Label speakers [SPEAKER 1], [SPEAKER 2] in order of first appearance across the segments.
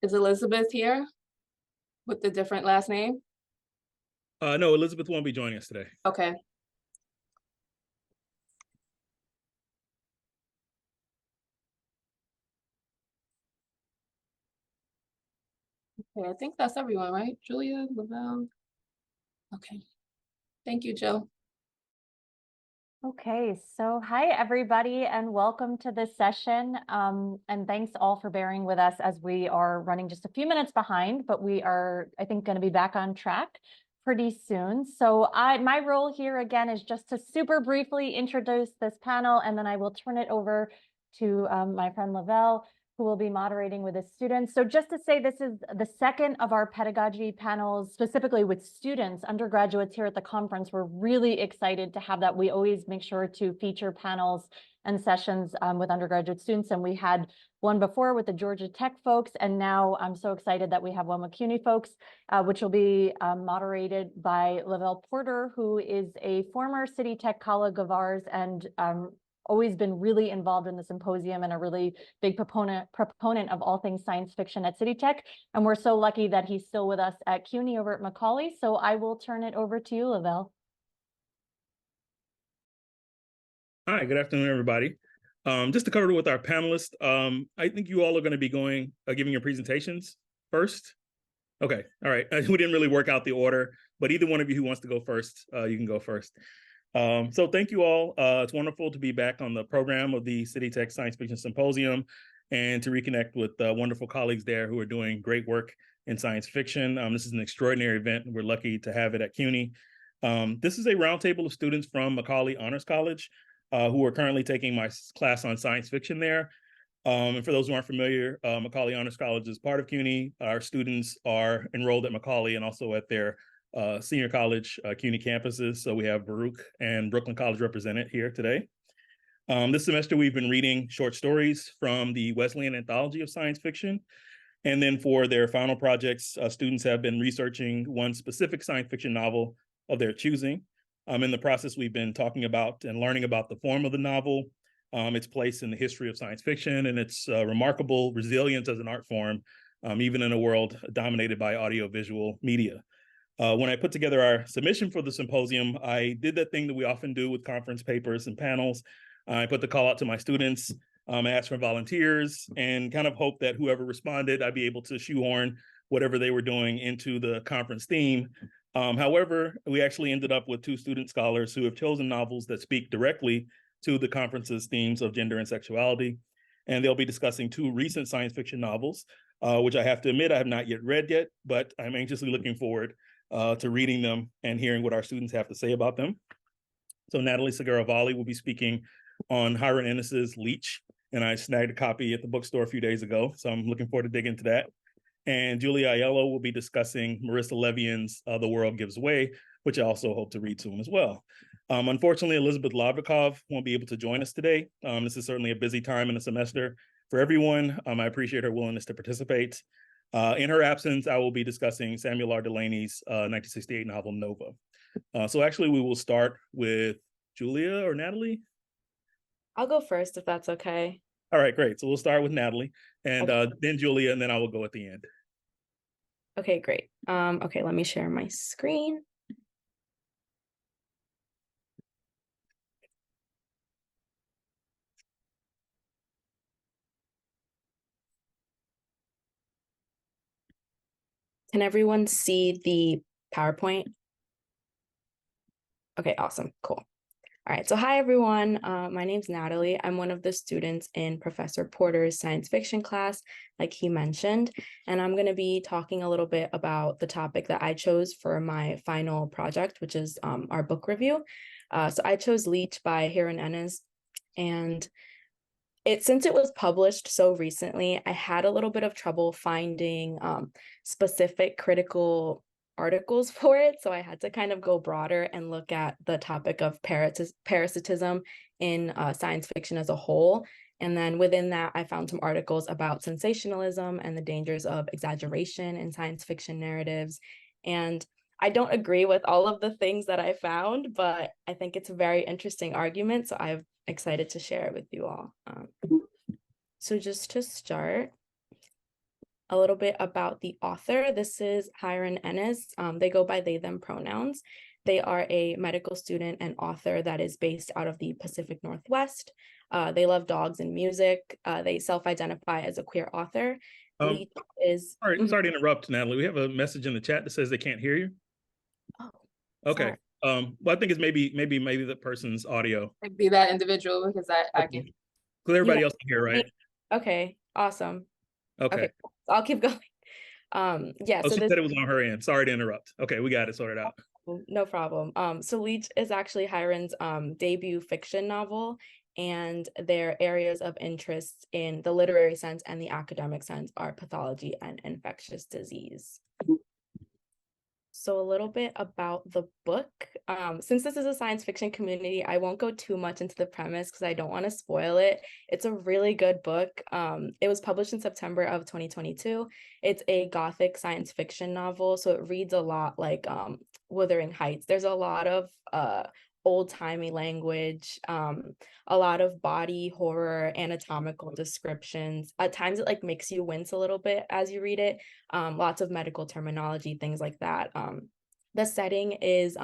[SPEAKER 1] Is Elizabeth here with the different last name?
[SPEAKER 2] No, Elizabeth won't be joining us today.
[SPEAKER 1] Okay. Okay, I think that's everyone, right? Julia, Lavelle. Okay. Thank you, Jill.
[SPEAKER 3] Okay, so hi everybody and welcome to this session. And thanks all for bearing with us as we are running just a few minutes behind, but we are, I think, going to be back on track pretty soon. So my role here again is just to super briefly introduce this panel, and then I will turn it over to my friend Lavelle, who will be moderating with his students. So just to say, this is the second of our pedagogy panels, specifically with students, undergraduates here at the conference. We're really excited to have that. We always make sure to feature panels and sessions with undergraduate students. And we had one before with the Georgia Tech folks. And now I'm so excited that we have one with CUNY folks, which will be moderated by Lavelle Porter, who is a former City Tech colleague of ours and always been really involved in the symposium and a really big proponent of all things science fiction at City Tech. And we're so lucky that he's still with us at CUNY over at Macaulay. So I will turn it over to you, Lavelle.
[SPEAKER 2] Hi, good afternoon, everybody. Just to cover with our panelists, I think you all are going to be giving your presentations first. Okay, all right. We didn't really work out the order, but either one of you who wants to go first, you can go first. So thank you all. It's wonderful to be back on the program of the City Tech Science Fiction Symposium and to reconnect with wonderful colleagues there who are doing great work in science fiction. This is an extraordinary event. We're lucky to have it at CUNY. This is a roundtable of students from Macaulay Honors College who are currently taking my class on science fiction there. And for those who aren't familiar, Macaulay Honors College is part of CUNY. Our students are enrolled at Macaulay and also at their senior college CUNY campuses. So we have Baruch and Brooklyn College represented here today. This semester, we've been reading short stories from the Wesleyan Anthology of Science Fiction. And then for their final projects, students have been researching one specific science fiction novel of their choosing. In the process, we've been talking about and learning about the form of the novel, its place in the history of science fiction, and its remarkable resilience as an art form, even in a world dominated by audiovisual media. When I put together our submission for the symposium, I did that thing that we often do with conference papers and panels. I put the call out to my students, asked for volunteers, and kind of hoped that whoever responded, I'd be able to shoehorn whatever they were doing into the conference theme. However, we actually ended up with two student scholars who have chosen novels that speak directly to the conference's themes of gender and sexuality. And they'll be discussing two recent science fiction novels, which I have to admit I have not yet read yet, but I'm anxiously looking forward to reading them and hearing what our students have to say about them. So Nathalie Segarra Valle will be speaking on Hiram Ennis's Leech, and I snagged a copy at the bookstore a few days ago, so I'm looking forward to digging into that. And Julia Aiello will be discussing Marissa Levian's The World Gives Way, which I also hope to read soon as well. Unfortunately, Elizabeth Lodvikov won't be able to join us today. This is certainly a busy time in the semester for everyone. I appreciate her willingness to participate. In her absence, I will be discussing Samuel R. Delaney's 1968 novel, Nova. So actually, we will start with Julia or Nathalie.
[SPEAKER 4] I'll go first if that's okay.
[SPEAKER 2] All right, great. So we'll start with Nathalie and
[SPEAKER 4] Okay.
[SPEAKER 2] then Julia, and then I will go at the end.
[SPEAKER 4] Okay, great. Okay, let me share my screen. Can everyone see the PowerPoint? Okay, awesome, cool. All right, so hi everyone, my name's Nathalie. I'm one of the students in Professor Porter's science fiction class, like he mentioned, and I'm gonna be talking a little bit about the topic that I chose for my final project, which is our book review. So I chose Leech by Hiram Ennis, and since it was published so recently, I had a little bit of trouble finding specific critical articles for it. So I had to kind of go broader and look at the topic of parasitism in science fiction as a whole. And then within that, I found some articles about sensationalism and the dangers of exaggeration in science fiction narratives. And I don't agree with all of the things that I found, but I think it's a very interesting argument. So I'm excited to share it with you all. So just to start, a little bit about the author. This is Hiren Ennis. They go by they, them pronouns. They are a medical student and author that is based out of the Pacific Northwest. They love dogs and music. They self-identify as a queer author. Leach is...
[SPEAKER 2] Sorry to interrupt, Natalie. We have a message in the chat that says they can't hear you.
[SPEAKER 4] Oh,
[SPEAKER 2] Okay.
[SPEAKER 4] sorry.
[SPEAKER 2] Well, I think it's maybe the person's audio.
[SPEAKER 1] It'd be that individual because I can.
[SPEAKER 2] Because everybody else can hear, right?
[SPEAKER 4] Okay, awesome.
[SPEAKER 2] Okay.
[SPEAKER 4] So I'll keep going. Yeah,
[SPEAKER 2] Oh,
[SPEAKER 4] so
[SPEAKER 2] she
[SPEAKER 4] this...
[SPEAKER 2] said it was on her end. Sorry to interrupt. Okay, we got it sorted out.
[SPEAKER 4] No problem. So Leach is actually Hiren's debut fiction novel, and their areas of interest in the literary sense and the academic sense are pathology and infectious disease. So a little bit about the book. Since this is a science fiction community, I won't go too much into the premise because I don't want to spoil it. It's a really good book. It was published in September of 2022. It's a Gothic science fiction novel, so it reads a lot like Wuthering Heights. There's a lot of old-timey language, a lot of body horror, anatomical descriptions. At times it like makes you wince a little bit as you read it. Lots of medical terminology, things like that. The setting is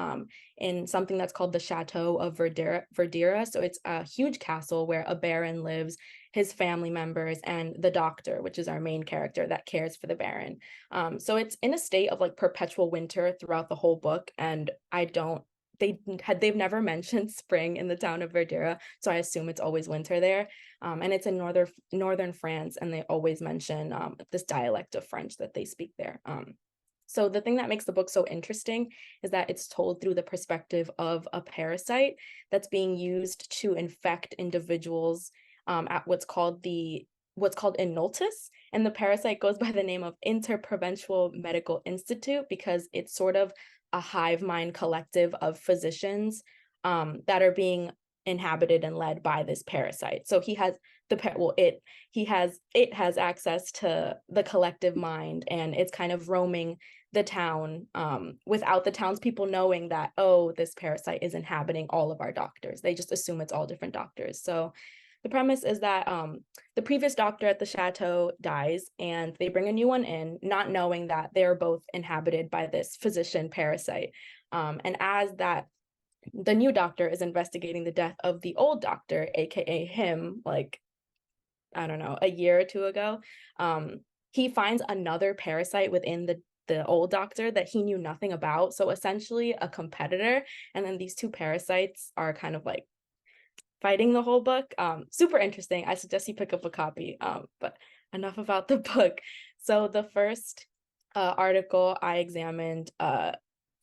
[SPEAKER 4] in something that's called the Chateau of Verdera. So it's a huge castle where a baron lives, his family members, and the doctor, which is our main character that cares for the baron. So it's in a state of like perpetual winter throughout the whole book, and they've never mentioned spring in the town of Verdera, so I assume it's always winter there. And it's in northern France, and they always mention this dialect of French that they speak there. So the thing that makes the book so interesting is that it's told through the perspective of a parasite that's being used to infect individuals at what's called Innultus, and the parasite goes by the name of Interprovincial Medical Institute because it's sort of a hive mind collective of physicians that are being inhabited and led by this parasite. So it has access to the collective mind, and it's kind of roaming the town without the townspeople knowing that, oh, this parasite is inhabiting all of our doctors. They just assume it's all different doctors. So the premise is that the previous doctor at the chateau dies, and they bring a new one in, not knowing that they're both inhabited by this physician parasite. And as the new doctor is investigating the death of the old doctor, aka him, like, I don't know, a year or two ago, he finds another parasite within the old doctor that he knew nothing about. So essentially a competitor. And then these two parasites are kind of like fighting the whole book. Super interesting. I suggest you pick up a copy, but enough about the book. So the first article I examined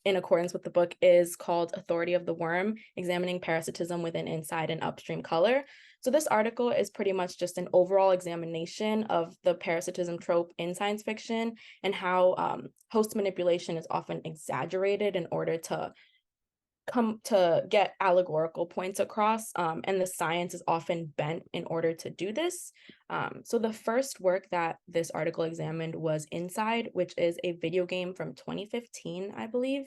[SPEAKER 4] in accordance with the book is called Authority of the Worm, Examining Parasitism Within Inside and Upstream Color. So this article is pretty much just an overall examination of the parasitism trope in science fiction and how host manipulation is often exaggerated in order to get allegorical points across, and the science is often bent in order to do this. So the first work that this article examined was Inside, which is a video game from 2015, I believe.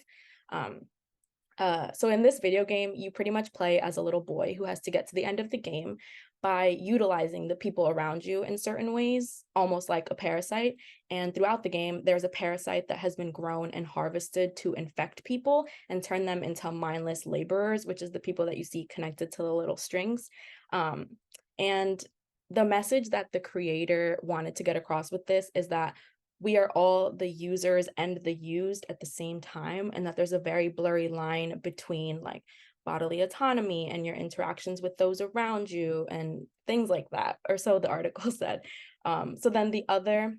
[SPEAKER 4] So in this video game, you pretty much play as a little boy who has to get to the end of the game by utilizing the people around you in certain ways, almost like a parasite. And throughout the game, there's a parasite that has been grown and harvested to infect people and turn them into mindless laborers, which is the people that you see connected to the little strings. And the message that the creator wanted to get across with this is that we are all the users and the used at the same time, and that there's a very blurry line between like bodily autonomy and your interactions with those around you and things like that, or so the article said. So then the other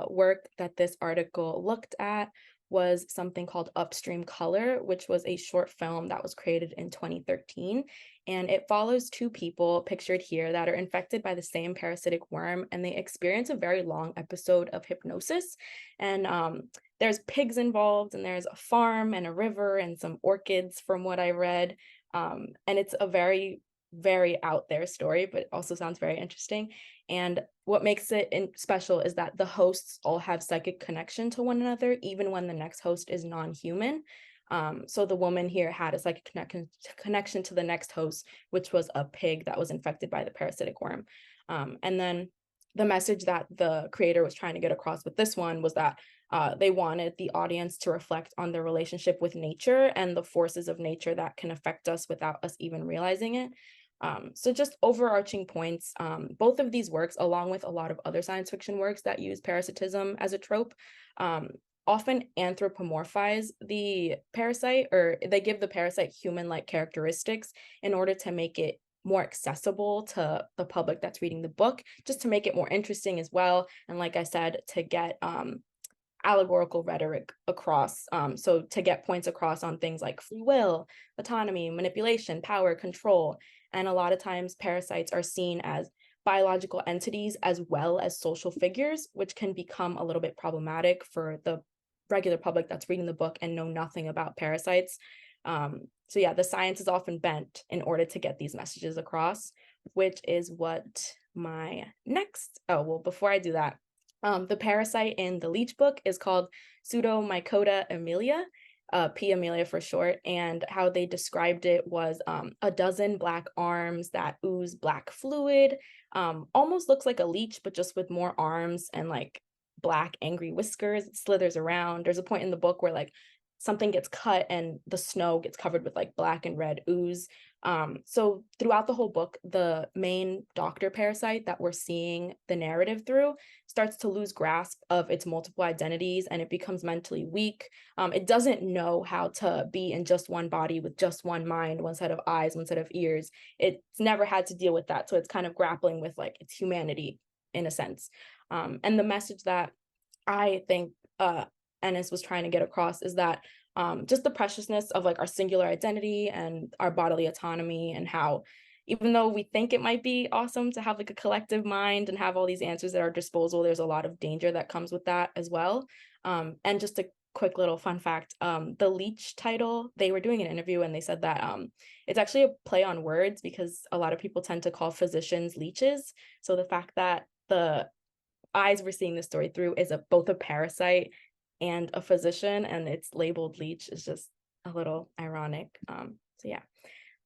[SPEAKER 4] work that this article looked at was something called Upstream Color, which was a short film that was created in 2013. And it follows two people pictured here that are infected by the same parasitic worm, and they experience a very long episode of hypnosis. And there's pigs involved, and there's a farm and a river and some orchids from what I read. And it's a very, very out there story, but it also sounds very interesting. And what makes it special is that the hosts all have psychic connection to one another, even when the next host is non-human. So the woman here had a psychic connection to the next host, which was a pig that was infected by the parasitic worm. And then the message that the creator was trying to get across with this one was that they wanted the audience to reflect on their relationship with nature and the forces of nature that can affect us without us even realizing it. So just overarching points, both of these works, along with a lot of other science fiction works that use parasitism as a trope, often anthropomorphize the parasite, or they give the parasite human-like characteristics in order to make it more accessible to the public that's reading the book, just to make it more interesting as well. And like I said, to get allegorical rhetoric across, so to get points across on things like free will, autonomy, manipulation, power, control. And a lot of times parasites are seen as biological entities as well as social figures, which can become a little bit problematic for the regular public that's reading the book and know nothing about parasites. So yeah, the science is often bent in order to get these messages across, which is what my next, oh, well, before I do that, the parasite in the leech book is called Pseudomycota amelia, P. amelia for short, and how they described it was a dozen black arms that ooze black fluid, almost looks like a leech, but just with more arms and like black angry whiskers. It slithers around. There's a point in the book where like something gets cut and the snow gets covered with like black and red ooze. So throughout the whole book, the main doctor parasite that we're seeing the narrative through starts to lose grasp of its multiple identities, and it becomes mentally weak. It doesn't know how to be in just one body with just one mind, one set of eyes, one set of ears. It's never had to deal with that. So it's kind of grappling with like its humanity in a sense. And the message that I think Ennis was trying to get across is that just the preciousness of like our singular identity and our bodily autonomy, and how even though we think it might be awesome to have like a collective mind and have all these answers at our disposal, there's a lot of danger that comes with that as well. And just a quick little fun fact, the leech title, they were doing an interview and they said that it's actually a play on words, because a lot of people tend to call physicians leeches. So the fact that the eyes we're seeing this story through is both a parasite and a physician, and it's labeled leech, is just a little ironic. So yeah,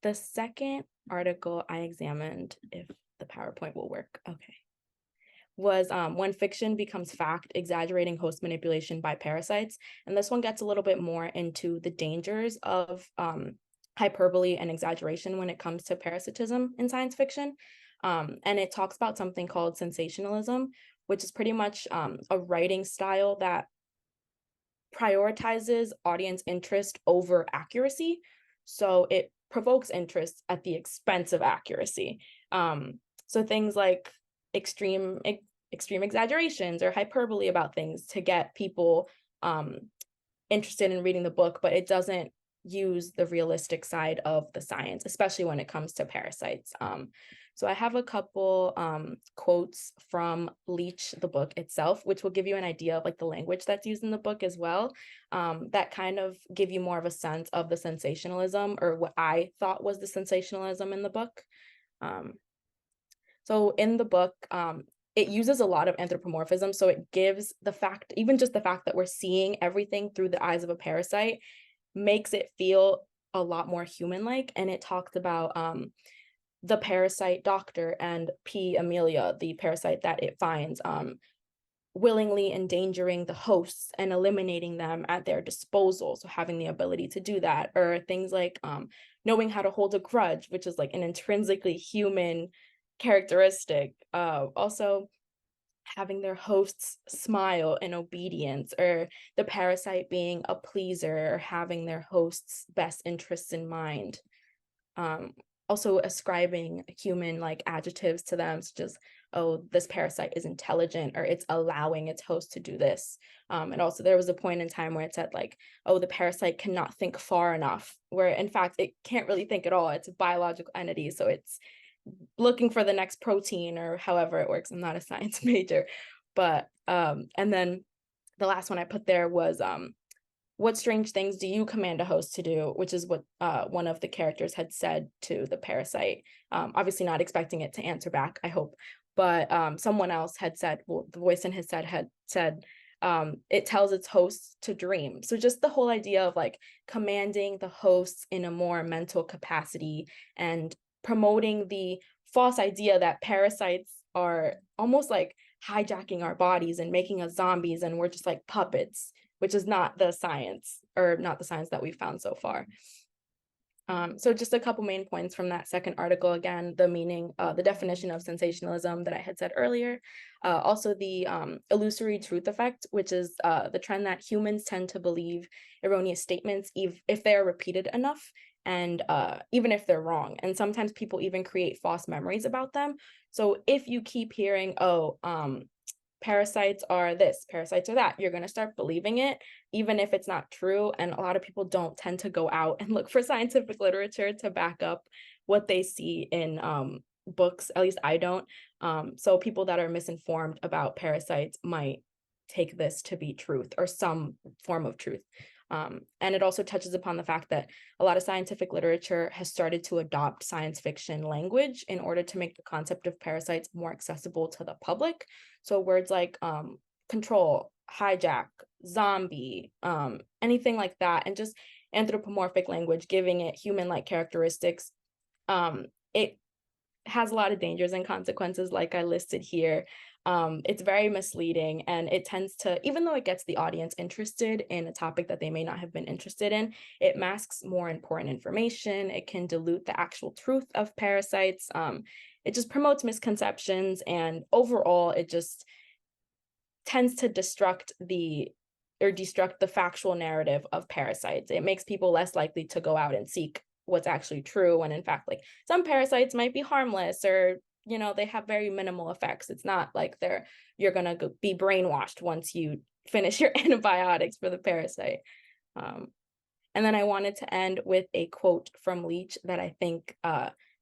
[SPEAKER 4] the second article I examined, if the PowerPoint will work, okay, was When Fiction Becomes Fact, Exaggerating Host Manipulation by Parasites. And this one gets a little bit more into the dangers of hyperbole and exaggeration when it comes to parasitism in science fiction. And it talks about something called sensationalism, which is pretty much a writing style that prioritizes audience interest over accuracy. So it provokes interest at the expense of accuracy. So things like extreme exaggerations or hyperbole about things to get people interested in reading the book, but it doesn't use the realistic side of the science, especially when it comes to parasites. So I have a couple quotes from Leech, the book itself, which will give you an idea of like the language that's used in the book as well, that kind of give you more of a sense of the sensationalism, or what I thought was the sensationalism in the book. So in the book, it uses a lot of anthropomorphism. So it gives the fact, even just the fact that we're seeing everything through the eyes of a parasite makes it feel a lot more human-like. And it talks about the parasite doctor and P. amelia, the parasite that it finds, willingly endangering the hosts and eliminating them at their disposal. So having the ability to do that, or things like knowing how to hold a grudge, which is like an intrinsically human characteristic. Also having their hosts smile in obedience, or the parasite being a pleaser, or having their hosts' best interests in mind. Also ascribing human like adjectives to them, such as, oh, this parasite is intelligent, or it's allowing its host to do this. And also there was a point in time where it said like, oh, the parasite cannot think far enough, where in fact it can't really think at all. It's a biological entity, so it's looking for the next protein, or however it works. I'm not a science major, but and then the last one I put there was what strange things do you command a host to do, which is what one of the characters had said to the parasite, obviously not expecting it to answer back, I hope, but someone else had said, well, the voice in his head had said, it tells its hosts to dream. So just the whole idea of like commanding the hosts in a more mental capacity, and promoting the false idea that parasites are almost like hijacking our bodies and making us zombies, and we're just like puppets, which is not the science, or not the science that we've found so far. So just a couple main points from that second article. Again, the meaning, the definition of sensationalism that I had said earlier. Also the illusory truth effect, which is the trend that humans tend to believe erroneous statements if they are repeated enough, and even if they're wrong. And sometimes people even create false memories about them. So if you keep hearing, oh, parasites are this, parasites are that, you're going to start believing it, even if it's not true. And a lot of people don't tend to go out and look for scientific literature to back up what they see in books. At least I don't. So people that are misinformed about parasites might take this to be truth, or some form of truth. And it also touches upon the fact that a lot of scientific literature has started to adopt science fiction language in order to make the concept of parasites more accessible to the public. So words like control, hijack, zombie, anything like that, and just anthropomorphic language, giving it human-like characteristics. It has a lot of dangers and consequences, like I listed here. It's very misleading, and it tends to, even though it gets the audience interested in a topic that they may not have been interested in, it masks more important information. It can dilute the actual truth of parasites. It just promotes misconceptions, and overall, it just tends to destruct the factual narrative of parasites. It makes people less likely to go out and seek what's actually true, when in fact, like, some parasites might be harmless, or they have very minimal effects. It's not like you're gonna be brainwashed once you finish your antibiotics for the parasite. And then I wanted to end with a quote from Leach that I think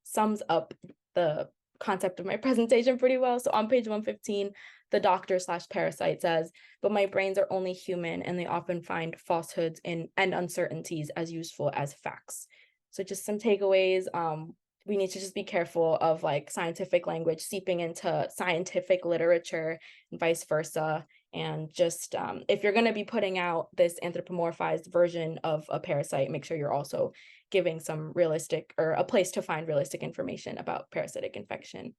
[SPEAKER 4] sums up the concept of my presentation pretty well. So on page 115, the doctor/parasite says, "But my brains are only human, and they often find falsehoods and uncertainties as useful as facts." So just some takeaways. We need to just be careful of like scientific language seeping into scientific literature and vice versa. And just if you're going to be putting out this anthropomorphized version of a parasite, make sure you're also giving some realistic, or a place to find realistic information about parasitic infection.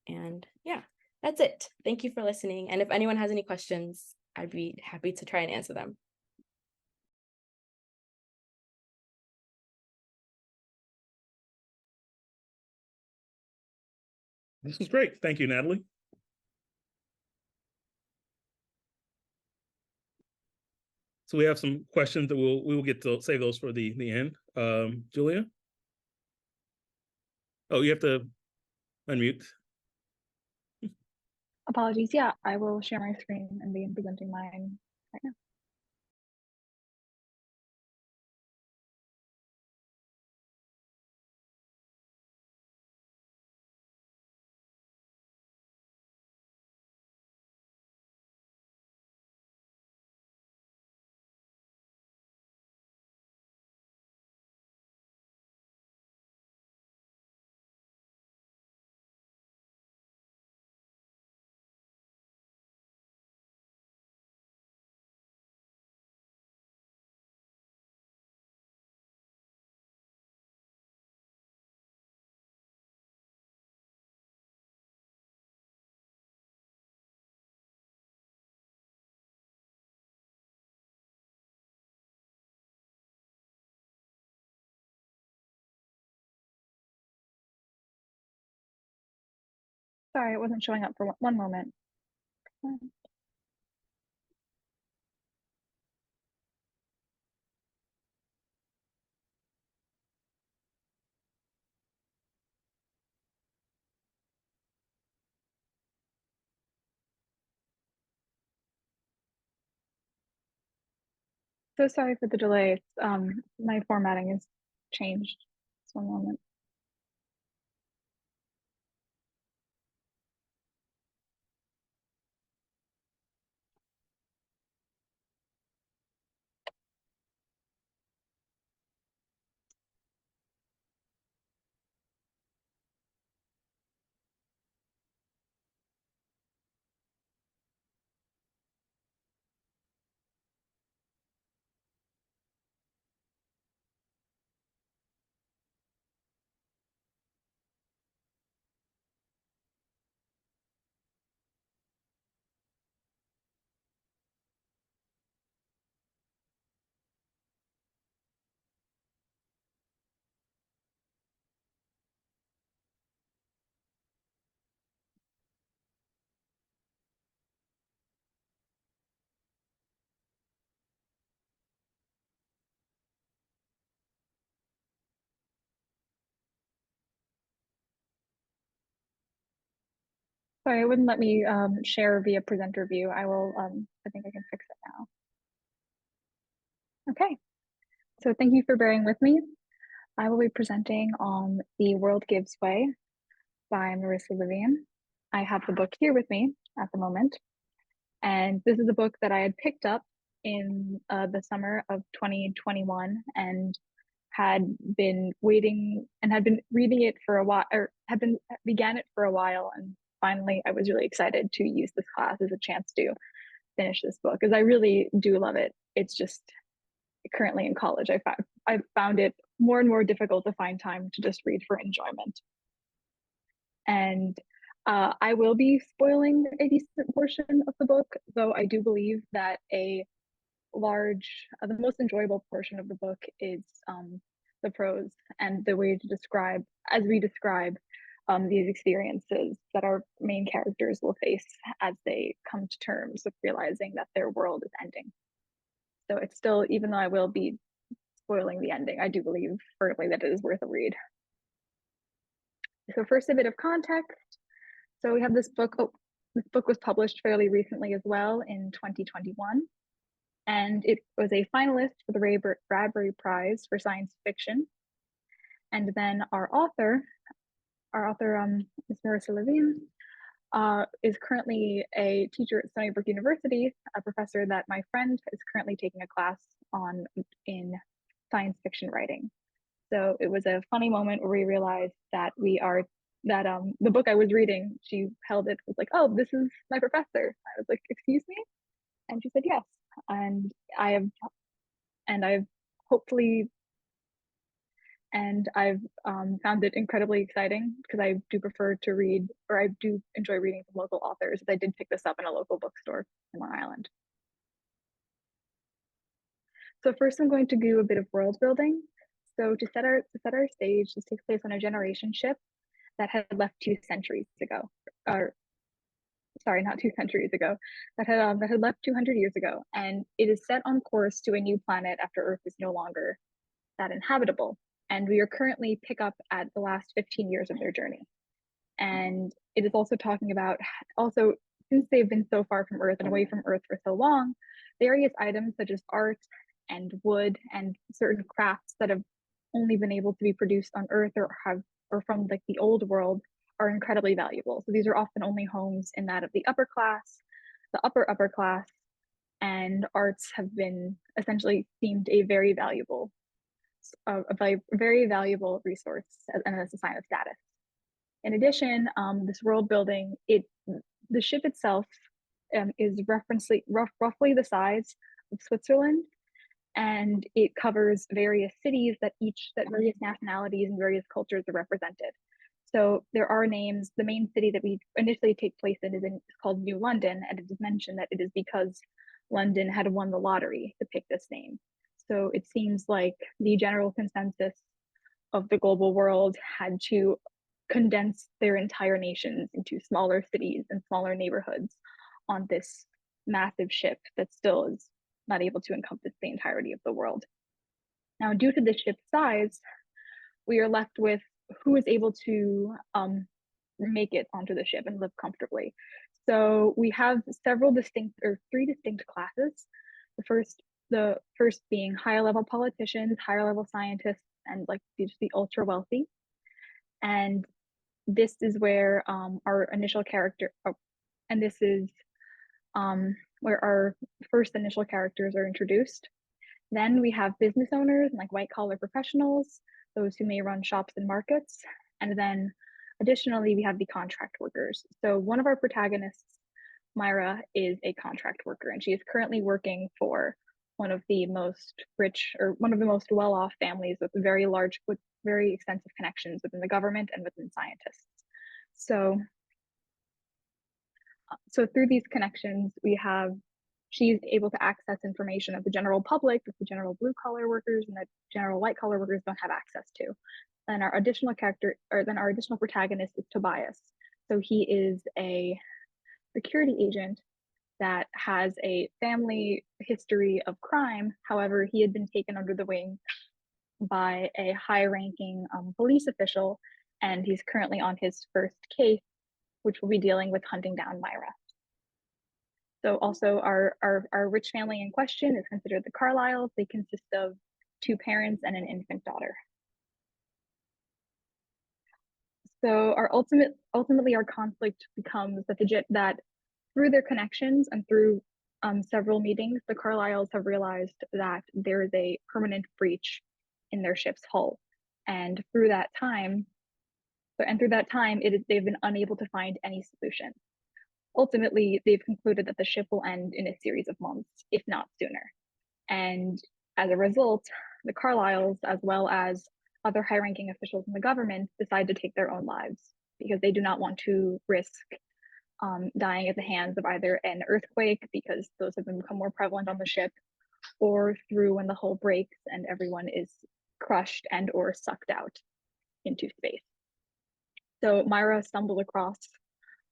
[SPEAKER 4] And yeah, that's it. Thank you for listening. And if anyone has any questions, I'd be happy to try and answer them.
[SPEAKER 2] This was great. Thank you, Natalie. So we have some questions that we will get to save those for the end. Julia? Oh, you have to unmute.
[SPEAKER 5] Apologies. Yeah, I will share my screen and begin presenting mine right now. Sorry, it wasn't showing up for one moment. So sorry for the delay. My formatting is changed. Just one moment. Sorry, it wouldn't let me share via presenter view. I will, I think I can fix it now. Okay, so thank you for bearing with me. I will be presenting on The World Gives Way by Marissa Levine. I have the book here with me at the moment. And this is a book that I had picked up in the summer of 2021 and had been waiting and had been reading it for a while, or began it for a while. And finally, I was really excited to use this class as a chance to finish this book because I really do love it. It's just currently in college, I found it more and more difficult to find time to just read for enjoyment. And I will be spoiling a decent portion of the book, though I do believe that the most enjoyable portion of the book is the prose and the way to describe, as we describe these experiences that our main characters will face as they come to terms with realizing that their world is ending. So it's still, even though I will be spoiling the ending, I do believe firmly that it is worth a read. So first, a bit of context. So we have this book. This book was published fairly recently as well in 2021. And it was a finalist for the Bradbury Prize for Science Fiction. And then our author, Ms. Marissa Levine, is currently a teacher at Stony Brook University, a professor that my friend is currently taking a class on in science fiction writing. So it was a funny moment where we realized that the book I was reading, she held it, was like, "Oh, this is my professor." I was like, "Excuse me?" And she said, "Yes." And I've found it incredibly exciting because I do prefer to read, or I do enjoy reading from local authors. I did pick this up in a local bookstore in Long Island. So first I'm going to do a bit of world building. So to set our stage, this takes place on a generation ship that had left 2 centuries ago, or sorry, not 2 centuries ago, that had left 200 years ago, and it is set on course to a new planet after Earth is no longer that inhabitable. And we are currently pick up at the last 15 years of their journey. And it is also talking about, since they've been so far from Earth and away from Earth for so long, various items such as art and wood and certain crafts that have only been able to be produced on Earth or from like the old world are incredibly valuable. So these are often only homes in that of the upper class, the upper class, and arts have been essentially deemed a very valuable resource and as a sign of status. In addition, this world building, the ship itself is roughly the size of Switzerland, and it covers various cities that various nationalities and various cultures are represented. So there are names. The main city that we initially take place in is called New London, and it is mentioned that it is because London had won the lottery to pick this name. So it seems like the general consensus of the global world had to condense their entire nations into smaller cities and smaller neighborhoods on this massive ship that still is not able to encompass the entirety of the world. Now, due to the ship's size, we are left with who is able to make it onto the ship and live comfortably. So we have 3 distinct classes. The first being higher level politicians, higher level scientists, and like just the ultra wealthy. And this is where our initial character, and this is where our first initial characters are introduced. Then we have business owners and like white collar professionals, those who may run shops and markets. And then additionally, we have the contract workers. So one of our protagonists, Myra, is a contract worker, and she is currently working for one of the most rich, or one of the most well-off families with very extensive connections within the government and within scientists. So through these connections, she's able to access information of the general public that the general blue collar workers and the general white collar workers don't have access to. And our additional protagonist is Tobias. So he is a security agent that has a family history of crime. However, he had been taken under the wing by a high-ranking police official, and he's currently on his first case which will be dealing with hunting down Myra. So also our rich family in question is considered the Carlyles. They consist of 2 parents and an infant daughter. So ultimately our conflict becomes that through their connections and through several meetings, the Carlyles have realized that there is a permanent breach in their ship's hull. And through that time, they've been unable to find any solution. Ultimately, they've concluded that the ship will end in a series of months, if not sooner. And as a result, the Carlyles, as well as other high-ranking officials in the government, decide to take their own lives because they do not want to risk dying at the hands of either an earthquake, because those have become more prevalent on the ship, or through when the hull breaks and everyone is crushed and or sucked out into space. So Myra stumbled across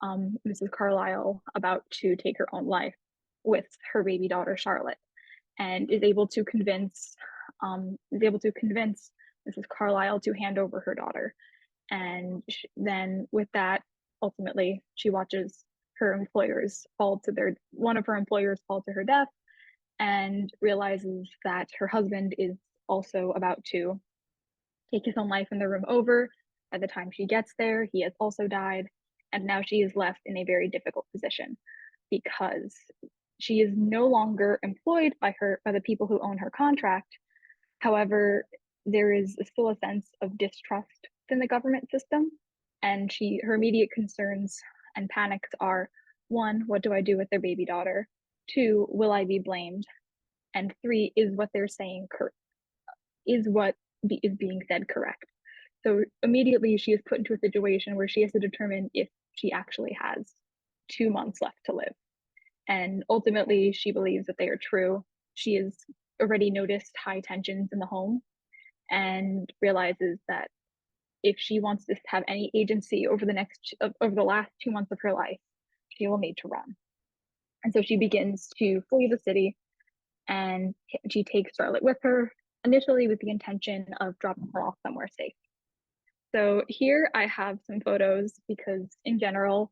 [SPEAKER 5] Mrs. Carlyle about to take her own life with her baby daughter Charlotte, and is able to convince Mrs. Carlyle to hand over her daughter. And then with that, ultimately, she watches one of her employers fall to her death, and realizes that her husband is also about to take his own life in the room over. By the time she gets there, he has also died, and now she is left in a very difficult position because she is no longer employed by the people who own her contract. However, there is still a sense of distrust in the government system, and her immediate concerns and panics are: 1, what do I do with their baby daughter? 2, will I be blamed? And 3, is what they're saying is being said correct? So immediately she is put into a situation where she has to determine if she actually has 2 months left to live. And ultimately, she believes that they are true. She has already noticed high tensions in the home and realizes that if she wants to have any agency over the last 2 months of her life, she will need to run. And so she begins to flee the city, and she takes Charlotte with her, initially with the intention of dropping her off somewhere safe. So here I have some photos because in general,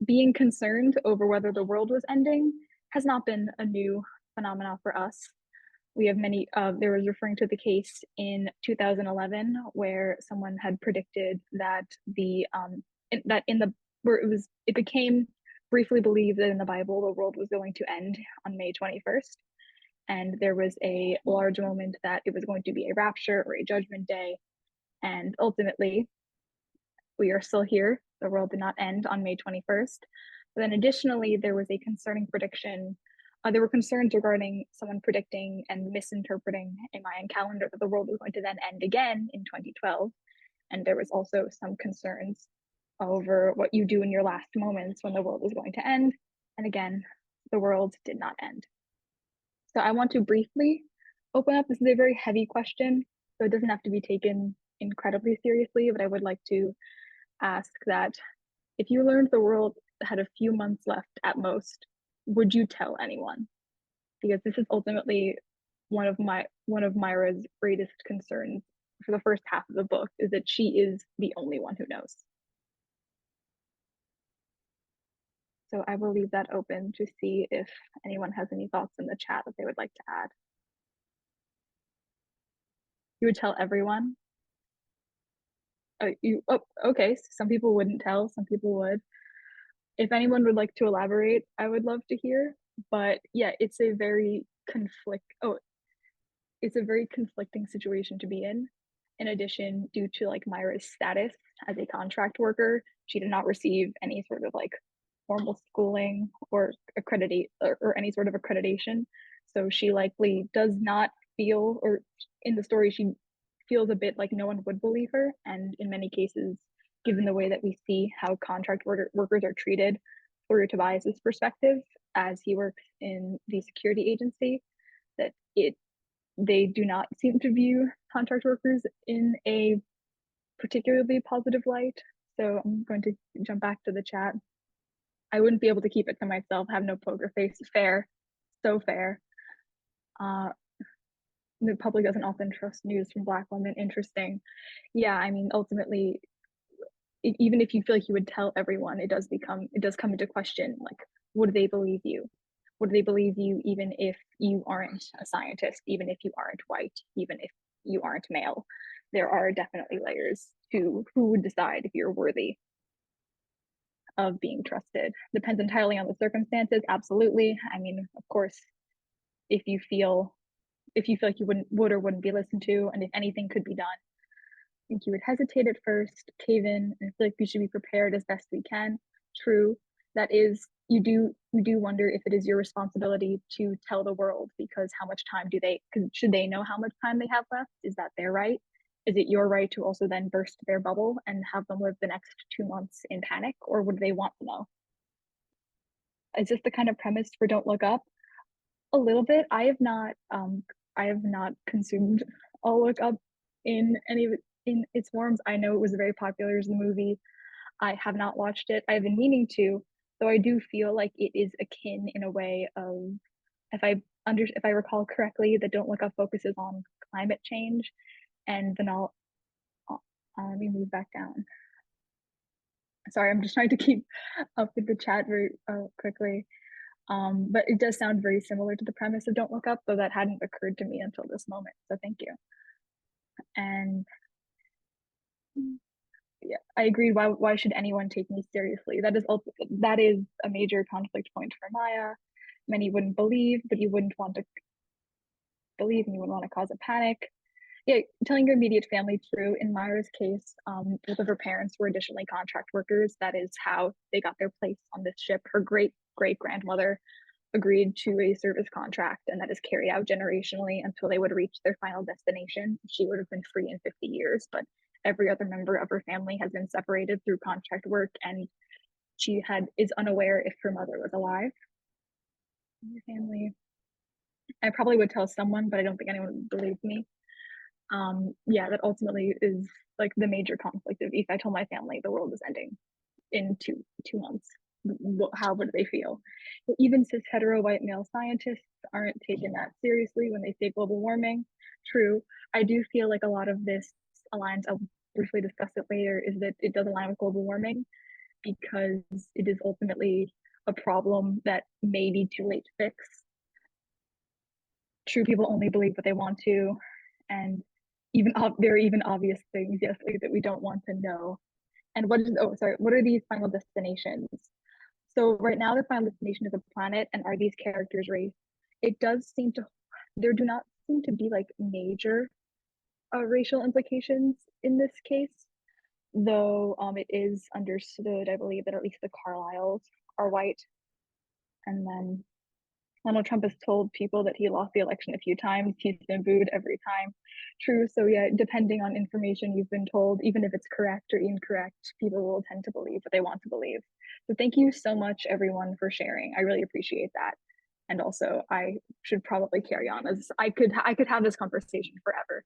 [SPEAKER 5] being concerned over whether the world was ending has not been a new phenomenon for us. We have many, there was referring to the case in 2011 where someone had predicted that it became briefly believed that in the Bible, the world was going to end on May 21st. And there was a large moment that it was going to be a rapture or a judgment day. And ultimately, we are still here. The world did not end on May 21st. But then additionally, there was a concerning prediction. There were concerns regarding someone predicting and misinterpreting a Mayan calendar that the world was going to then end again in 2012. And there was also some concerns over what you do in your last moments when the world is going to end. And again, the world did not end. So I want to briefly open up. This is a very heavy question, so it doesn't have to be taken incredibly seriously, but I would like to ask that if you learned the world had a few months left at most, would you tell anyone? Because this is ultimately one of Myra's greatest concerns for the first half of the book, is that she is the only one who knows. So I will leave that open to see if anyone has any thoughts in the chat that they would like to add. You would tell everyone? Okay, so some people wouldn't tell, some people would. If anyone would like to elaborate, I would love to hear. But yeah, it's a very conflicting situation to be in. In addition, due to like Myra's status as a contract worker, she did not receive any sort of like formal schooling or any sort of accreditation. So she likely does not feel, or in the story, she feels a bit like no one would believe her. And in many cases, given the way that we see how contract workers are treated through Tobias's perspective, as he works in the security agency, that they do not seem to view contract workers in a particularly positive light. So I'm going to jump back to the chat. I wouldn't be able to keep it to myself, have no poker face. Fair, so fair. The public doesn't often trust news from Black women. Interesting. Yeah, I mean, ultimately, even if you feel like you would tell everyone, it does come into question, like, would they believe you? Would they believe you even if you aren't a scientist, even if you aren't white, even if you aren't male? There are definitely layers to who would decide if you're worthy of being trusted. Depends entirely on the circumstances, absolutely. I mean, of course, if you feel like you would or wouldn't be listened to, and if anything could be done, I think you would hesitate at first, cave in, and feel like we should be prepared as best we can. True, that is, you do wonder if it is your responsibility to tell the world, because how much time should they know how much time they have left? Is that their right? Is it your right to also then burst their bubble and have them live the next 2 months in panic, or would they want to know? Is this the kind of premise for Don't Look Up? A little bit. I have not consumed All Look Up in any of its forms. I know it was very popular as a movie. I have not watched it. I've been meaning to, though I do feel like it is akin in a way of, if I recall correctly, that Don't Look Up focuses on climate change, and then let me move back down. Sorry, I'm just trying to keep up with the chat very quickly. But it does sound very similar to the premise of Don't Look Up, though that hadn't occurred to me until this moment. So thank you. And yeah, I agree. Why should anyone take me seriously? That is a major conflict point for Maya. Many wouldn't believe, but you wouldn't want to believe, and you wouldn't want to cause a panic. Yeah, telling your immediate family, true. In Maya's case, both of her parents were additionally contract workers. That is how they got their place on this ship. Her great-great-grandmother agreed to a service contract, and that is carried out generationally until they would reach their final destination. She would have been free in 50 years, but every other member of her family has been separated through contract work, and she is unaware if her mother was alive. Your family. I probably would tell someone, but I don't think anyone would believe me. Yeah, that ultimately is like the major conflict of, if I told my family the world is ending in two months, how would they feel? But even cis hetero white male scientists aren't taken that seriously when they say global warming. True, I do feel like a lot of this aligns, I'll briefly discuss it later, is that it does align with global warming because it is ultimately a problem that may be too late to fix. True, people only believe what they want to, and there are even obvious things, yes, that we don't want to know. And what are these final destinations? So right now the final destination is a planet, and are these characters race? There do not seem to be like major racial implications in this case, though it is understood, I believe, that at least the Carlyles are white. And then Donald Trump has told people that he lost the election a few times. He's been booed every time. True. So yeah, depending on information you've been told, even if it's correct or incorrect, people will tend to believe what they want to believe. So thank you so much, everyone, for sharing. I really appreciate that. And also, I should probably carry on, as I could have this conversation forever,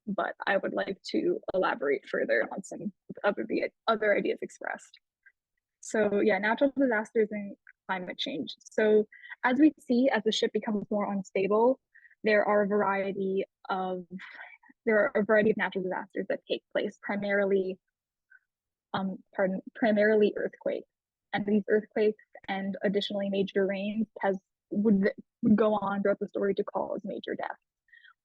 [SPEAKER 5] but I would like to elaborate further on some other ideas expressed. So yeah, natural disasters and climate change. So as we see, as the ship becomes more unstable, there are a variety of natural disasters that take place, primarily earthquakes. And these earthquakes and additionally major rains would go on throughout the story to cause major death,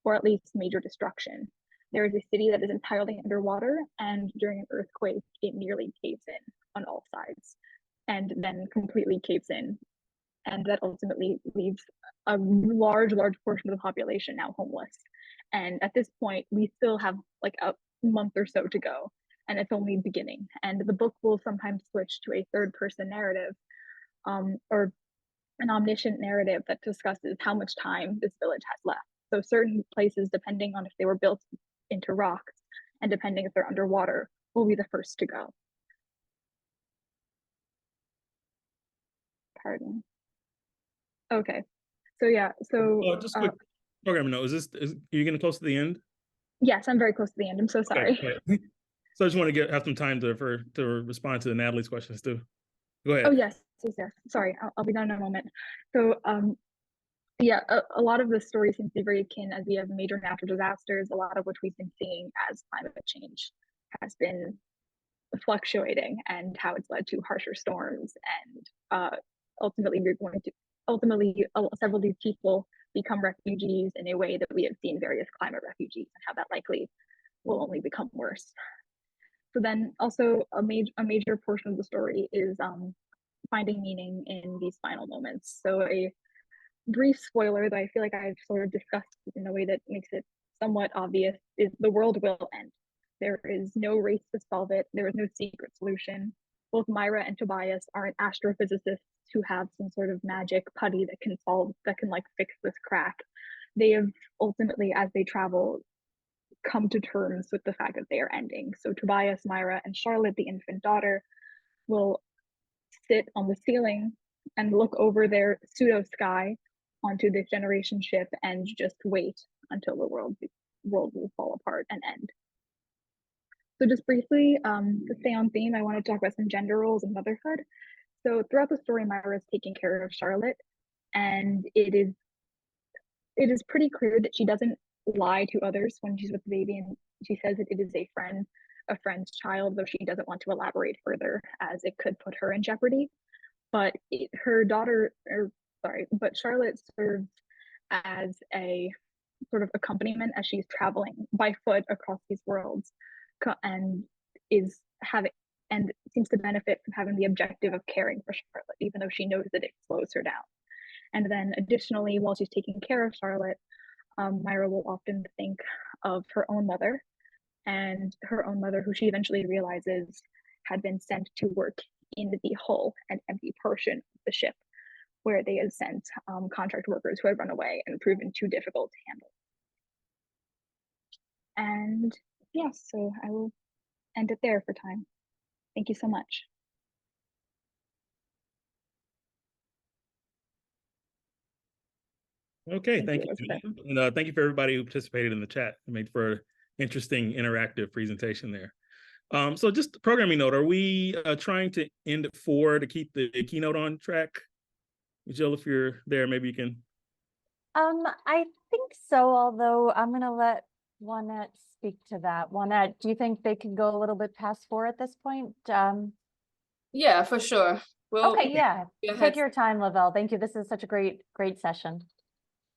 [SPEAKER 5] or at least major destruction. There is a city that is entirely underwater, and during an earthquake, it nearly caves in on all sides, and then completely caves in. And that ultimately leaves a large portion of the population now homeless. And at this point, we still have like a month or so to go, and it's only beginning. And the book will sometimes switch to a third-person narrative, or an omniscient narrative that discusses how much time this village has left. So certain places, depending on if they were built into rocks and depending if they're underwater, will be the first to go. Pardon. Okay. So yeah, so
[SPEAKER 2] just quick program note. Are you getting close to the end?
[SPEAKER 5] yes, I'm very close to the end. I'm so sorry.
[SPEAKER 2] Okay. So I just want to have some time to respond to Natalie's questions too. Go ahead.
[SPEAKER 5] Oh yes. Sorry, I'll be done in a moment. So yeah, a lot of the stories seem to be very akin, as we have major natural disasters, a lot of which we've been seeing as climate change has been fluctuating and how it's led to harsher storms. And ultimately, several of these people become refugees in a way that we have seen various climate refugees, and how that likely will only become worse. So then also a major portion of the story is finding meaning in these final moments. So a brief spoiler that I feel like I've sort of discussed in a way that makes it somewhat obvious is the world will end. There is no race to solve it. There is no secret solution. Both Myra and Tobias aren't astrophysicists who have some sort of magic putty that can like fix this crack. They have ultimately, as they travel, come to terms with the fact that they are ending. So Tobias, Myra, and Charlotte, the infant daughter, will sit on the ceiling and look over their pseudo sky onto this generation ship and just wait until the world will fall apart and end. So just briefly, to stay on theme, I want to talk about some gender roles and motherhood. So throughout the story, Myra is taking care of Charlotte, and it is pretty clear that she doesn't lie to others when she's with the baby, and she says that it is a friend's child, though she doesn't want to elaborate further as it could put her in jeopardy. But but Charlotte serves as a sort of accompaniment as she's traveling by foot across these worlds, and seems to benefit from having the objective of caring for Charlotte, even though she knows that it slows her down. And then additionally, while she's taking care of Charlotte, Myra will often think of her own mother, who she eventually realizes had been sent to work in the hull and empty portion of the ship, where they had sent contract workers who had run away and proven too difficult to handle. And yes, so I will end it there for time. Thank you so much.
[SPEAKER 2] Okay, thank you,
[SPEAKER 5] Elizabeth.
[SPEAKER 2] and thank you for everybody who participated in the chat. It made for an interesting, interactive presentation there. So just a programming note, are we trying to end at 4 to keep the keynote on track? Jill, if you're there, maybe you can.
[SPEAKER 3] I think so, although I'm going to let Juanette speak to that. Juanette, do you think they can go a little bit past 4 at this point?
[SPEAKER 1] Yeah, for sure. Well,
[SPEAKER 3] okay, yeah.
[SPEAKER 1] go ahead.
[SPEAKER 3] Take your time, Lavelle. Thank you. This is such a great session.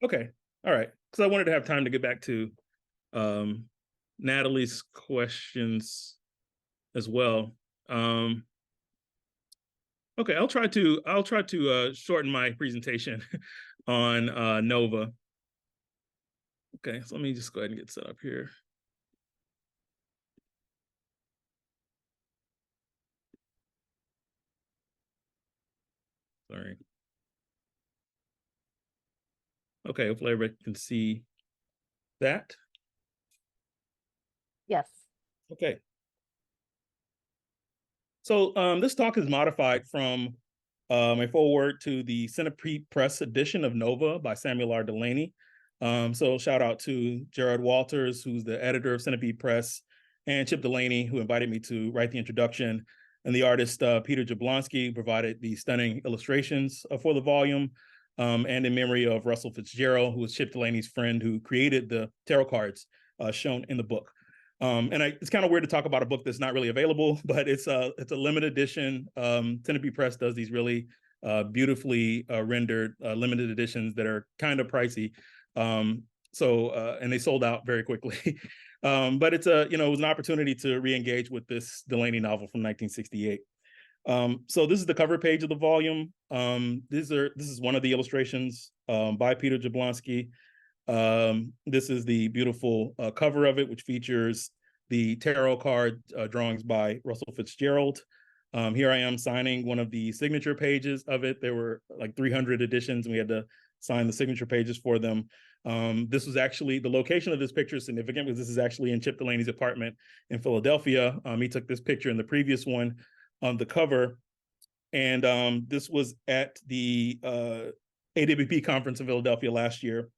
[SPEAKER 2] Okay, all right. Because I wanted to have time to get back to Nathalie's questions as well. Okay, I'll try to shorten my presentation on NOVA. Okay, so let me just go ahead and get set up here. Sorry. Okay, hopefully everybody can see that.
[SPEAKER 3] Yes.
[SPEAKER 2] Okay. So this talk is modified from a foreword to the Centipede Press edition of NOVA by Samuel R. Delaney. So shout out to Gerard Walters, who's the editor of Centipede Press, and Chip Delaney, who invited me to write the introduction, and the artist Peter Jablonski provided the stunning illustrations for the volume, and in memory of Russell Fitzgerald, who was Chip Delaney's friend who created the tarot cards shown in the book. It's kind of weird to talk about a book that's not really available, but it's a limited edition. Centipede Press does these really beautifully rendered limited editions that are kind of pricey. And they sold out very quickly. But it was an opportunity to re-engage with this Delaney novel from 1968. So this is the cover page of the volume. This is one of the illustrations by Peter Jablonski. This is the beautiful cover of it, which features the tarot card drawings by Russell Fitzgerald. Here I am signing one of the signature pages of it. There were like 300 editions, and we had to sign the signature pages for them. This was actually, the location of this picture is significant because this is actually in Chip Delaney's apartment in Philadelphia. He took this picture in the previous one on the cover. And this was at the AWP conference in Philadelphia last year,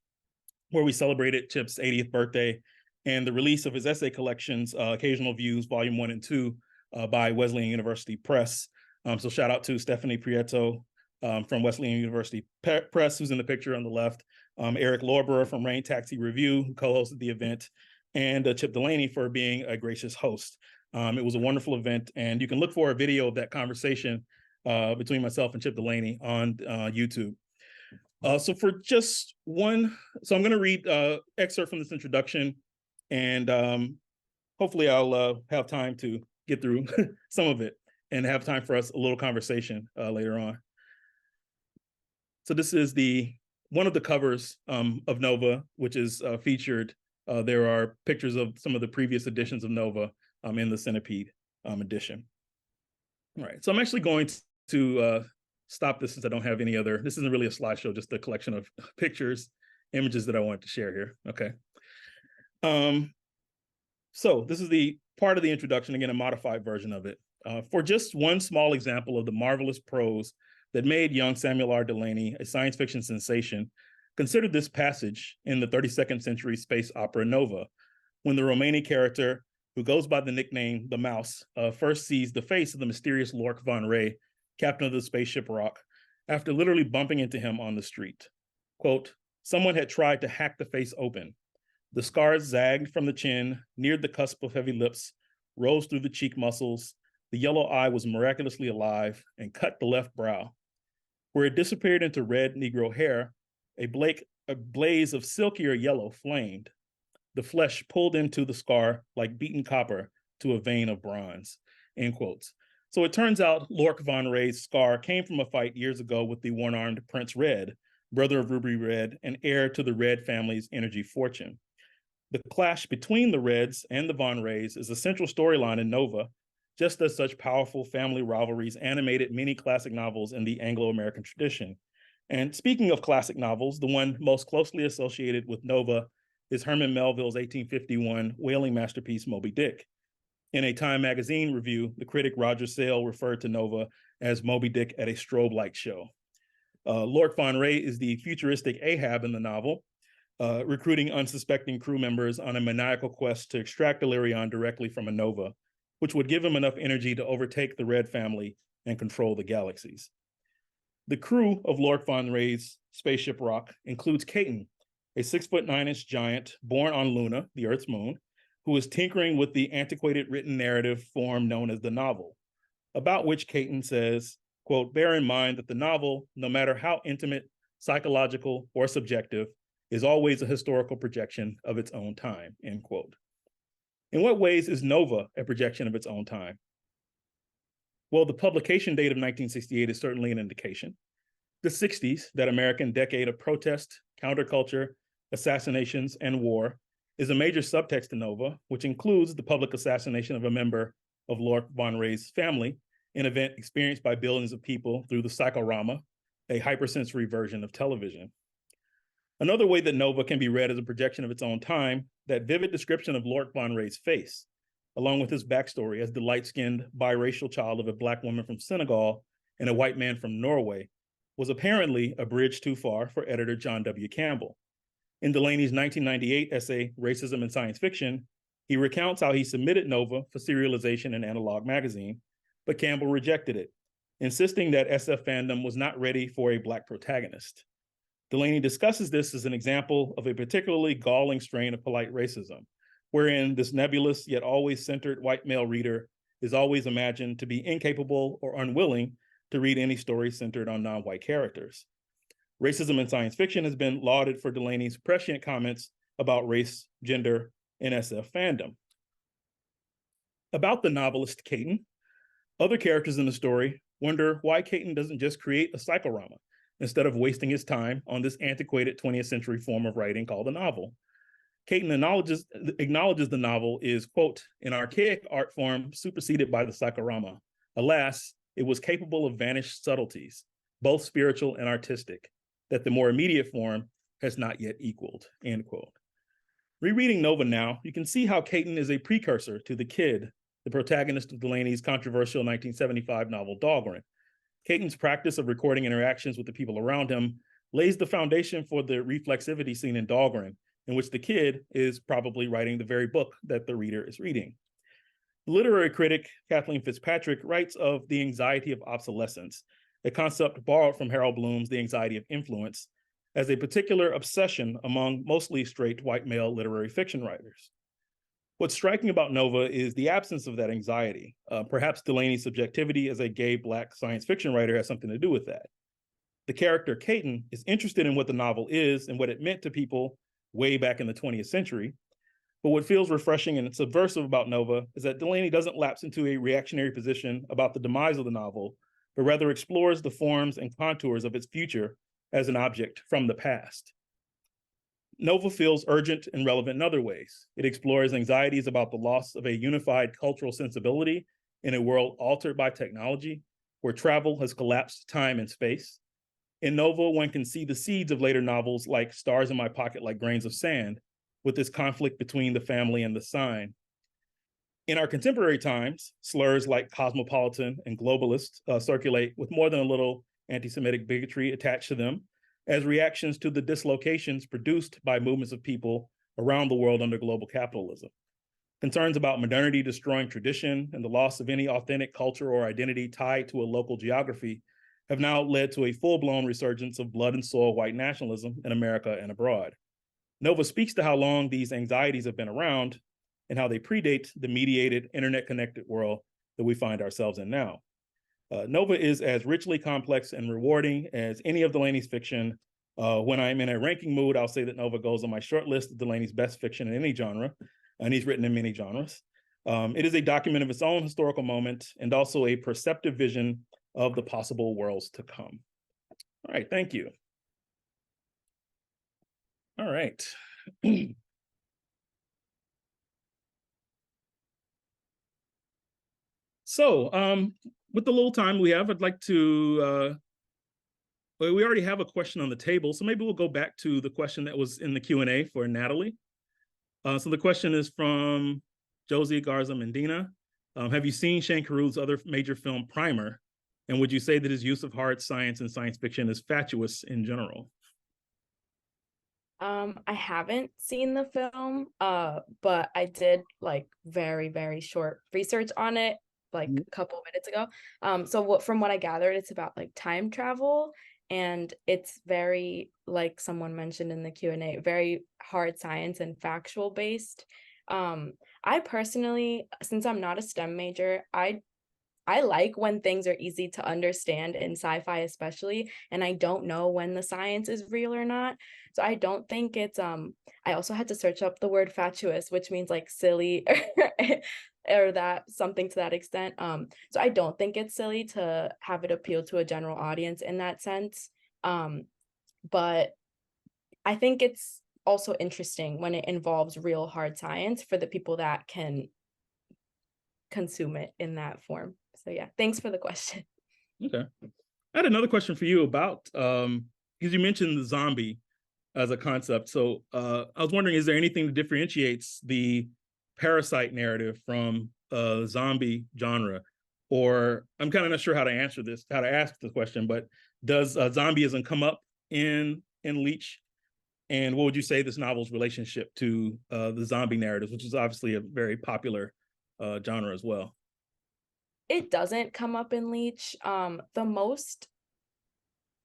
[SPEAKER 2] where we celebrated Chip's 80th birthday and the release of his essay collections, Occasional Views, Volume 1 and 2, by Wesleyan University Press. So shout out to Stephanie Prieto from Wesleyan University Press, who's in the picture on the left, Eric Lorber from Rain Taxi Review, who co-hosted the event, and Chip Delaney for being a gracious host. It was a wonderful event, and you can look for a video of that conversation between myself and Chip Delaney on YouTube. So I'm going to read excerpt from this introduction, and hopefully I'll have time to get through some of it and have time for us a little conversation later on. So this is one of the covers of Nova, which is featured. There are pictures of some of the previous editions of Nova in the Centipede edition. All right, so I'm actually going to stop this since I don't have any other. This isn't really a slideshow, just a collection of pictures, images that I wanted to share here. Okay. So this is the part of the introduction, again, a modified version of it. For just one small example of the marvelous prose that made young Samuel R. Delany a science fiction sensation, consider this passage in the 32nd century space opera Nova, when the Romani character, who goes by the nickname The Mouse, first sees the face of the mysterious Lork von Ray, captain of the spaceship Rock, after literally bumping into him on the street. Quote, someone had tried to hack the face open. The scars zagged from the chin, neared the cusp of heavy lips, rose through the cheek muscles. The yellow eye was miraculously alive and cut the left brow. Where it disappeared into red Negro hair, a blaze of silkier yellow flamed. The flesh pulled into the scar like beaten copper to a vein of bronze, end quotes. So it turns out Lork von Ray's scar came from a fight years ago with the one-armed Prince Red, brother of Ruby Red and heir to the Red family's energy fortune. The clash between the Reds and the von Rays is a central storyline in Nova, just as such powerful family rivalries animated many classic novels in the Anglo-American tradition. And speaking of classic novels, the one most closely associated with Nova is Herman Melville's 1851 whaling masterpiece, Moby Dick. In a Time magazine review, the critic Roger Sale referred to Nova as Moby Dick at a strobe light show. Lork von Ray is the futuristic Ahab in the novel, recruiting unsuspecting crew members on a maniacal quest to extract Illyrian directly from a nova, which would give him enough energy to overtake the Red family and control the galaxies. The crew of Lork von Ray's spaceship Rock includes Caton, a 6'9" giant born on Luna, the Earth's moon, who is tinkering with the antiquated written narrative form known as the novel, about which Caton says, quote, bear in mind that the novel, no matter how intimate, psychological, or subjective, is always a historical projection of its own time, end quote. In what ways is Nova a projection of its own time? Well, the publication date of 1968 is certainly an indication. The 60s, that American decade of protest, counterculture, assassinations, and war, is a major subtext to Nova, which includes the public assassination of a member of Lork von Ray's family, an event experienced by billions of people through the psychorama, a hypersensory version of television. Another way that Nova can be read as a projection of its own time, that vivid description of Lork von Ray's face, along with his backstory as the light-skinned biracial child of a Black woman from Senegal and a white man from Norway, was apparently a bridge too far for editor John W. Campbell. In Delany's 1998 essay, Racism in Science Fiction, he recounts how he submitted Nova for serialization in Analog magazine, but Campbell rejected it, insisting that SF fandom was not ready for a Black protagonist. Delany discusses this as an example of a particularly galling strain of polite racism, wherein this nebulous yet always centered white male reader is always imagined to be incapable or unwilling to read any story centered on non-white characters. Racism in Science Fiction has been lauded for Delany's prescient comments about race, gender, and SF fandom. About the novelist Caton, other characters in the story wonder why Caton doesn't just create a psychorama instead of wasting his time on this antiquated 20th century form of writing called a novel. Caton acknowledges the novel is, quote, an archaic art form superseded by the psychorama. Alas, it was capable of vanished subtleties, both spiritual and artistic, that the more immediate form has not yet equaled, end quote. Rereading Nova now, you can see how Caton is a precursor to The Kid, the protagonist of Delany's controversial 1975 novel Dahlgren. Caton's practice of recording interactions with the people around him lays the foundation for the reflexivity seen in Dahlgren, in which the kid is probably writing the very book that the reader is reading. Literary critic Kathleen Fitzpatrick writes of the anxiety of obsolescence, a concept borrowed from Harold Bloom's The Anxiety of Influence, as a particular obsession among mostly straight white male literary fiction writers. What's striking about Nova is the absence of that anxiety. Perhaps Delaney's subjectivity as a gay Black science fiction writer has something to do with that. The character Caton is interested in what the novel is and what it meant to people way back in the 20th century. But what feels refreshing and subversive about Nova is that Delaney doesn't lapse into a reactionary position about the demise of the novel, but rather explores the forms and contours of its future as an object from the past. Nova feels urgent and relevant in other ways. It explores anxieties about the loss of a unified cultural sensibility in a world altered by technology, where travel has collapsed time and space. In Nova, one can see the seeds of later novels like Stars in My Pocket Like Grains of Sand, with this conflict between the family and the sign. In our contemporary times, slurs like cosmopolitan and globalist circulate with more than a little anti-Semitic bigotry attached to them as reactions to the dislocations produced by movements of people around the world under global capitalism. Concerns about modernity destroying tradition and the loss of any authentic culture or identity tied to a local geography have now led to a full-blown resurgence of blood and soil white nationalism in America and abroad. Nova speaks to how long these anxieties have been around and how they predate the mediated, internet-connected world that we find ourselves in now. Nova is as richly complex and rewarding as any of Delaney's fiction. When I'm in a ranking mood, I'll say that Nova goes on my short list of Delaney's best fiction in any genre, and he's written in many genres. It is a document of its own historical moment and also a perceptive vision of the possible worlds to come. All right, thank you. All right. So, with the little time we have, I'd like to, well, we already have a question on the table, so maybe we'll go back to the question that was in the Q&A for Nathalie. So the question is from Josie Garza Mendina. Have you seen Shane Carruth's other major film, Primer? And would you say that his use of hard science and science fiction is fatuous in general?
[SPEAKER 4] I haven't seen the film, but I did like very, very short research on it like a couple of minutes ago. So from what I gathered, it's about like time travel, and it's very, like someone mentioned in the Q&A, very hard science and factual based. I personally, since I'm not a STEM major, I like when things are easy to understand in sci-fi especially, and I don't know when the science is real or not. So I don't think it's I also had to search up the word fatuous, which means like silly or that something to that extent. So I don't think it's silly to have it appeal to a general audience in that sense. But I think it's also interesting when it involves real hard science for the people that can consume it in that form. So yeah, thanks for the question.
[SPEAKER 2] Okay. I had another question for you about, because you mentioned the zombie as a concept. So I was wondering, is there anything that differentiates the parasite narrative from zombie genre? Or I'm kind of not sure how to answer this, how to ask the question, but does zombieism come up in Leech? And what would you say this novel's relationship to the zombie narratives, which is obviously a very popular genre as well?
[SPEAKER 4] It doesn't come up in Leech. The most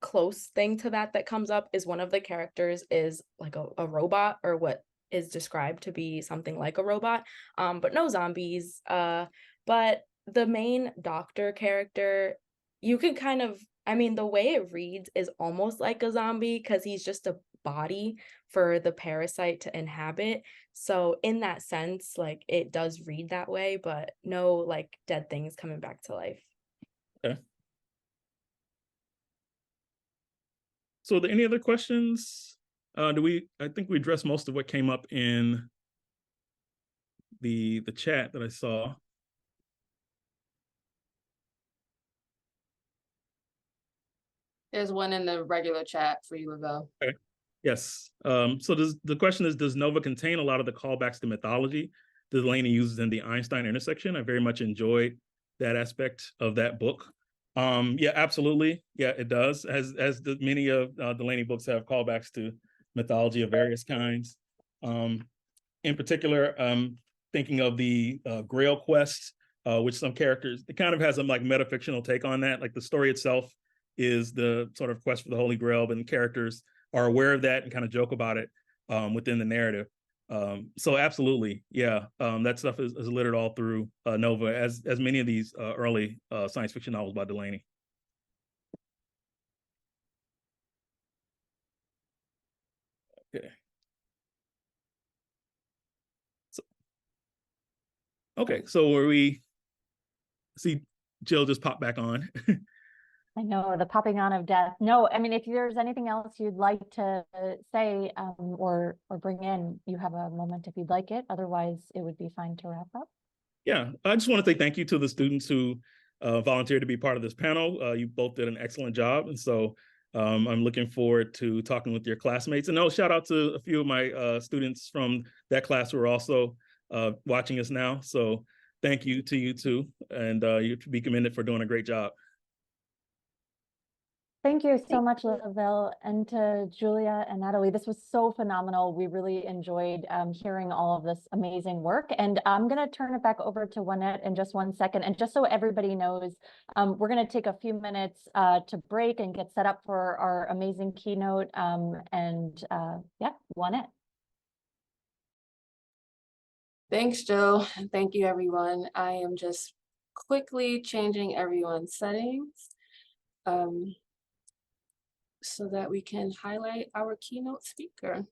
[SPEAKER 4] close thing to that comes up is one of the characters is like a robot, or what is described to be something like a robot, but no zombies. But the main doctor character, you can kind of, I mean, the way it reads is almost like a zombie because he's just a body for the parasite to inhabit. So in that sense, like it does read that way, but no like dead things coming back to life.
[SPEAKER 2] Okay. So are there any other questions? I think we addressed most of what came up in the chat that I saw.
[SPEAKER 1] There's one in the regular chat for you, Lavelle.
[SPEAKER 2] Okay. Yes. So the question is, does Nova contain a lot of the callbacks to mythology that Delaney uses in the Einstein intersection? I very much enjoyed that aspect of that book. Yeah, absolutely. Yeah, it does. As many of Delaney books have callbacks to mythology of various kinds. In particular, thinking of the Grail Quest, which some characters, it kind of has a like metafictional take on that. Like the story itself is the sort of quest for the Holy Grail, but the characters are aware of that and kind of joke about it within the narrative. So absolutely, yeah, that stuff is littered all through Nova, as many of these early science fiction novels by Delaney. Okay. Okay, so where we see Jill just pop back on.
[SPEAKER 3] I know, the popping on of death. No, I mean, if there's anything else you'd like to say or bring in, you have a moment if you'd like it. Otherwise, it would be fine to wrap up.
[SPEAKER 2] Yeah, I just want to say thank you to the students who volunteered to be part of this panel. You both did an excellent job. And so I'm looking forward to talking with your classmates. And shout out to a few of my students from that class who are also watching us now. So thank you to you too. And you to be commended for doing a great job.
[SPEAKER 3] Thank you so much, Lavelle, and to Julia and Natalie. This was so phenomenal. We really enjoyed hearing all of this amazing work. And I'm going to turn it back over to Juanette in just 1 second. And just so everybody knows, we're going to take a few minutes to break and get set up for our amazing keynote. Yeah, Juanette.
[SPEAKER 1] Thanks, Joe. And thank you, everyone. I am just quickly changing everyone's settings so that we can highlight our keynote speaker.